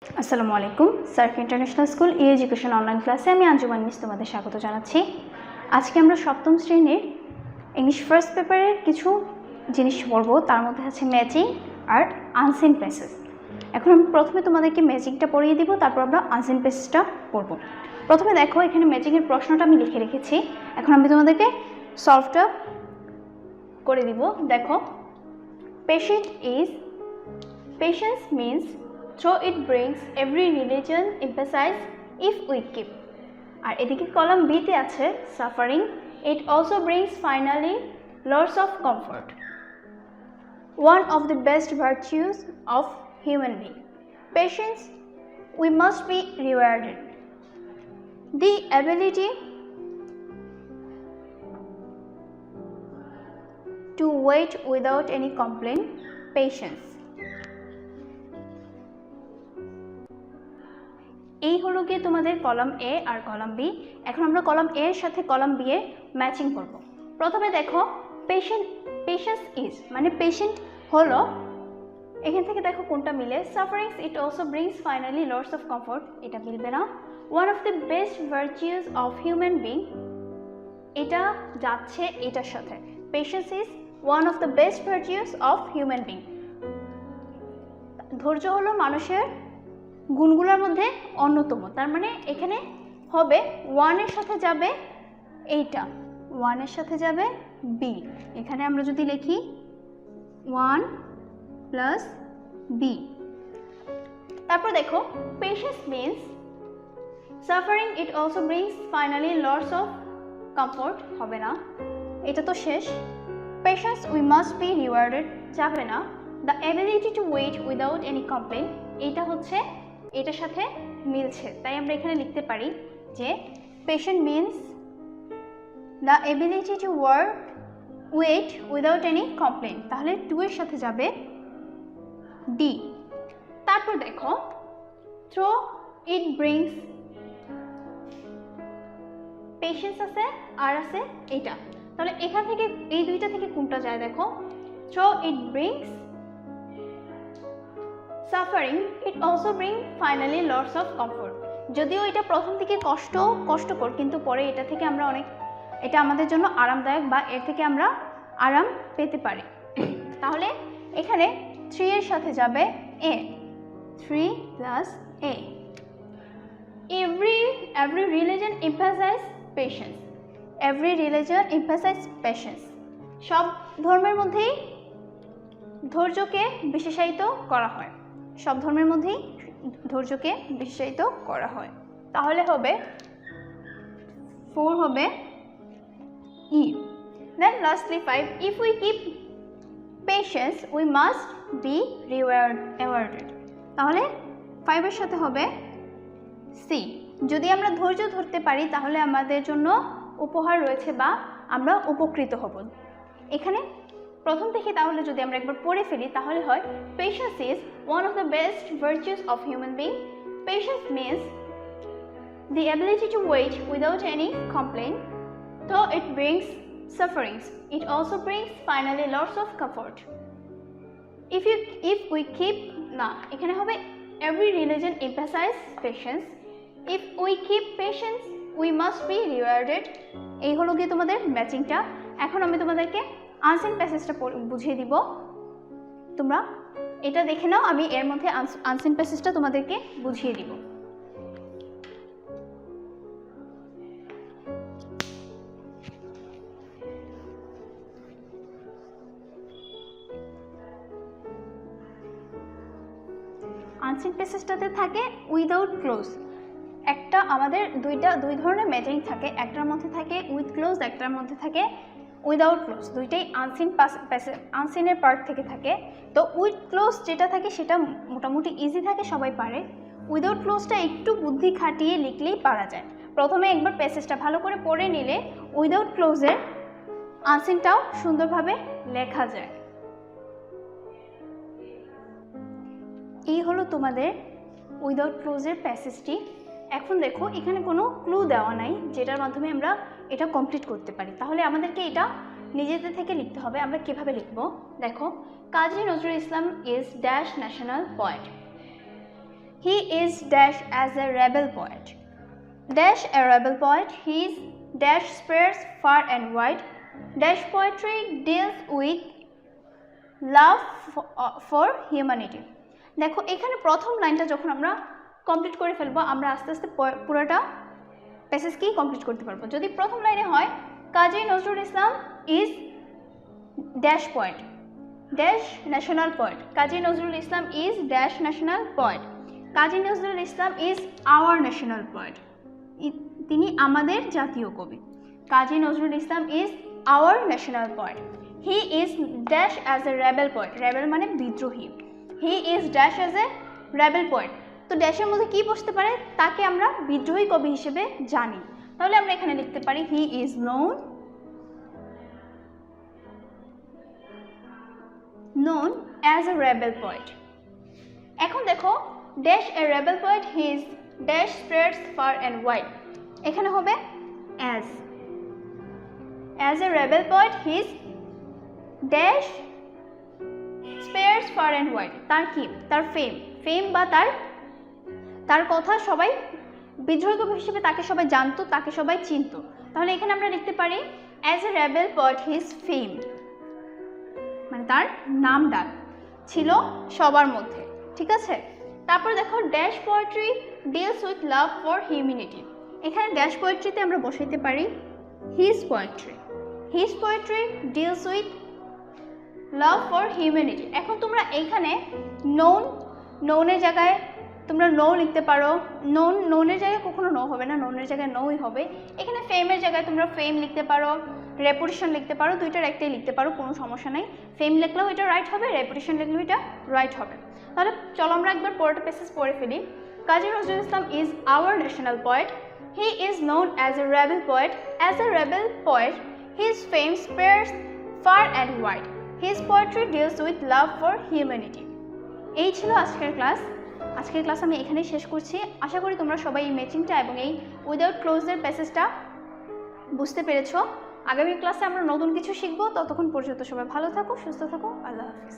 আসসালামু আলাইকুম। SAARC international school ই education online ক্লাসে আমি আঞ্জুমান মিস তোমাদের স্বাগত জানাচ্ছি। আজকে আমরা সপ্তম শ্রেণীর ইংলিশ ফার্স্ট পেপারের কিছু জিনিস পড়ব। তার মধ্যে আছে ম্যাচিং আর আনসিন প্যাসেজ। এখন আমি প্রথমে তোমাদেরকে ম্যাচিংটা পড়িয়ে দিব, তারপর আমরা আনসিন প্যাসেজটা পড়ব। প্রথমে দেখো, এখানে ম্যাচিংয়ের প্রশ্নটা আমি লিখে রেখেছি, এখন আমি তোমাদেরকে সলভটা করে দিব। দেখো, patience means though it brings every religion emphasize if we keep. আর এদিকে কলাম বি তে আছে suffering, it also brings finally lots of comfort. One of the best virtues of human being. Patience, we must be rewarded. The ability to wait without any complaint. Patience. এই হলো গিয়ে তোমাদের column A আর column B. এখন আমরা column এ এর সাথে column B এর ম্যাচিং করব। প্রথমে দেখো, পেশেন্স ইজ মানে পেশেন্ট হলো, এখান থেকে দেখো কোনটা মিলে। Sufferings it also brings finally lots of comfort, এটা মিলবে না। One of the best virtues of human being, এটা যাচ্ছে এটার সাথে। Patience is one of the best virtues of human being. ধৈর্য হলো মানুষের গুণগুলোর মধ্যে অন্যতম, তার মানে এখানে হবে ওয়ানের সাথে যাবে এইটা, ওয়ানের সাথে যাবে বি। এখানে আমরা যদি লিখি 1 প্লাস বি। তারপর দেখো, patience means suffering it also brings finally lots of comfort, হবে না, এটা তো শেষ। Patience we must be rewarded, যাবে না। The ability to wait without any complain, এটা হচ্ছে এটার সাথে মিলছে, তাই আমরা এখানে লিখতে পারি যে patient means the ability to wait without any complain, তাহলে 2 এর সাথে যাবে ডি। তারপর দেখো, থ্রো ইট ব্রিংস, পেশেন্স আছে আর আছে এটা, তাহলে এখান থেকে এই দুইটা থেকে কোনটা যায় দেখো। Through it brings suffering it also bring finally lots of comfort. যদিও এটা প্রথম থেকে কষ্টকর, কিন্তু পরে এটা থেকে আমরা এটা আমাদের জন্য আরামদায়ক বা এর থেকে আমরা আরাম পেতে পারি। তাহলে এখানে 3 এর সাথে যাবে A, 3 plus A. Every religion emphasise patience, every religion emphasise patience. সব ধর্মের মধ্যেই ধৈর্যকে বিশেষায়িত করা হয়, সব ধর্মের মধ্যেই ধৈর্যকে বিশেষায়িত করা হয়। তাহলে হবে 4 হবে E. Then lastly 5, if we keep patience we must be rewarded, তাহলে 5 এর সাথে হবে সি। যদি আমরা ধৈর্য ধরতে পারি তাহলে আমাদের জন্য উপহার রয়েছে বা আমরা উপকৃত হব। এখানে প্রথম থেকে তাহলে যদি আমরা একবার পড়ে ফেলি তাহলে হয়, patience is one of the best virtues of human being. Patience means the ability to wait without any complaint. Though it brings sufferings, it also brings finally lots of comfort. If we keep, না, এখানে হবে every religion emphasize patience. If we keep patience, we must be rewarded. এই হলো গিয়ে তোমাদের ম্যাচিংটা। এখন আমি তোমাদেরকে আনসিন প্যাসেজটা বুঝিয়ে দিব, তোমরা এটা দেখে নাও, আমি এর মধ্যে আনসিন প্যাসেজটা তোমাদেরকে বুঝিয়ে দিব। আনসিন প্যাসেজটাতে থাকে উইদাউট ক্লোজ। একটা আমাদের দুই ধরনের ম্যাচিং থাকে, একটার মধ্যে থাকে উইথ ক্লোজ, একটার মধ্যে থাকে উইদাউট ক্লোজ। দুইটাই আনসিনের পার্ট থেকে থাকে। তো উইথ ক্লোজ যেটা থাকে সেটা মোটামুটি ইজি থাকে, সবাই পারে। উইদাউট ক্লোজটা একটু বুদ্ধি খাটিয়ে লিখলেই পারা যায়। প্রথমে একবার প্যাসেজটা ভালো করে পড়ে নিলে উইদাউট ক্লোজের আনসিনটাও সুন্দরভাবে লেখা যায়। এই হলো তোমাদের উইদাউট ক্লোজের প্যাসেজটি। এখন দেখো, এখানে কোনো ক্লু দেওয়া নাই যেটার মাধ্যমে আমরা এটা কমপ্লিট করতে পারি, তাহলে আমাদেরকে এটা নিজেদের থেকে লিখতে হবে। আমরা কিভাবে লিখব দেখো, Kazi Nazrul Islam is dash national poet. He is dash as a rebel poet. Dash a rebel poet. His dash spreads far and wide. Dash poetry deals with love for humanity. দেখো এখানে প্রথম লাইনটা যখন আমরা কমপ্লিট করে ফেলবো আমরা আস্তে আস্তে পুরোটা প্যাসেজকেই কমপ্লিট করতে পারবো। যদি প্রথম লাইনে হয় Kazi Nazrul Islam is dash point dash national point, Kazi Nazrul Islam is dash national point, Kazi Nazrul Islam is our national point, তিনি আমাদের জাতীয় কবি। Kazi Nazrul Islam is our national point. He is dash as a rebel point, rebel মানে বিদ্রোহী। He is dash as a rebel point. তো ড্যাশের মধ্যে কি বসতে পারে? তাকে আমরা বিদ্রোহী কবি হিসেবে জানি। তাহলে আমরা এখানে লিখতে পারি he is known as a rebel poet. এখন দেখো dash a rebel poet his dash spreads far and wide, এখানে হবে as a rebel poet his dash spreads far and wide। তার কি? তার ফেম বা তার কথা সবাই বিদ্রোহী কবি হিসেবে তাকে সবাই জানতো, তাকে সবাই চিনতো। তাহলে এখানে আমরা লিখতে পারি as a rebel poet his fame, মানে তার নাম ডাক ছিল সবার মধ্যে, ঠিক আছে। তারপর দেখো dash poetry deals with love for humanity, এখানে ড্যাশ পোয়েট্রিতে আমরা বসাইতে পারি his poetry deals with love for humanity. এখন তোমরা এইখানে নোনের জায়গায় তোমরা নো লিখতে পারো, নোনের জায়গায় কখনো নো হবে না, নোনের জায়গায় নোই হবে। এখানে ফেমের জায়গায় তোমরা ফেম লিখতে পারো, রেপুটেশন লিখতে পারো, দুইটার একটাই লিখতে পারো, কোনো সমস্যা নেই। ফেম লিখলেও এটা রাইট হবে, রেপুটেশন লিখলেও এটা রাইট হবে। তাহলে চলো আমরা একবার পুরোটা প্যাসেজ পড়ে ফেলি। Kazi Nazrul Islam is our national poet, he is known as a rebel poet, as a rebel poet his fame spreads far and wide, his poetry deals with love for humanity. এই ছিল আজকের ক্লাস। আজকের ক্লাস আমি এখানেই শেষ করছি। আশা করি তোমরা সবাই এই ম্যাচিংটা এবং এই উইদাউট ক্লোজের প্যাসেজটা বুঝতে পেরেছো। আগামী ক্লাসে আমরা নতুন কিছু শিখবো। ততক্ষণ পর্যন্ত সবাই ভালো থাকো, সুস্থ থাকো। আল্লাহ হাফিজ।